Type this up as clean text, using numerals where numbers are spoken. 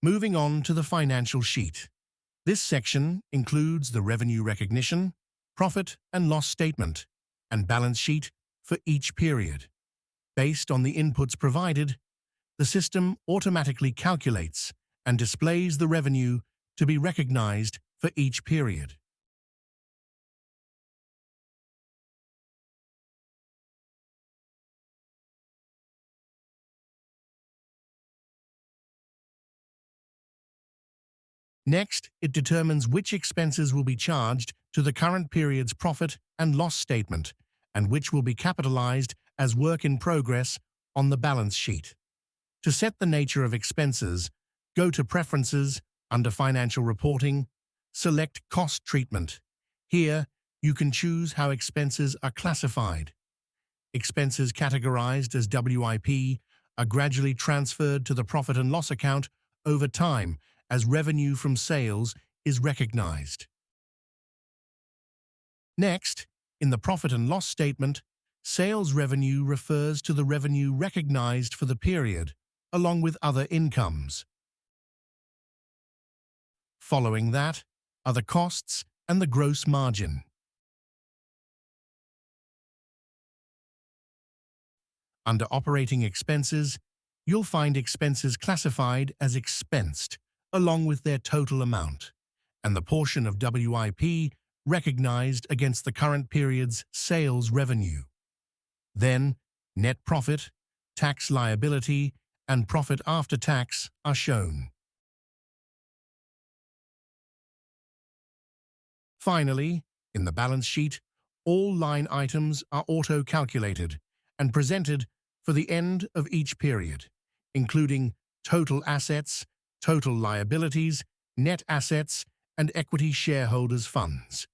Moving on to the financial sheet. This section includes the revenue recognition, profit and loss statement, and balance sheet for each period. Based on the inputs provided, the system automatically calculates and displays the revenue to be recognized for each period. Next, it determines which expenses will be charged to the current period's profit and loss statement and which will be capitalized as work in progress on the balance sheet. To set the nature of expenses, go to Preferences under Financial Reporting, select Cost Treatment. Here, you can choose how expenses are classified. Expenses categorized as WIP are gradually transferred to the profit and loss account over time as revenue from sales is recognized. Next, in the profit and loss statement, sales revenue refers to the revenue recognized for the period, along with other incomes. Following that are the costs and the gross margin. Under operating expenses, you'll find expenses classified as expensed, along with their total amount, and the portion of WIP recognized against the current period's sales revenue. Then, net profit, tax liability, and profit after tax are shown. Finally, in the balance sheet, all line items are auto-calculated and presented for the end of each period, including total assets, total liabilities, net assets, and equity shareholders' funds.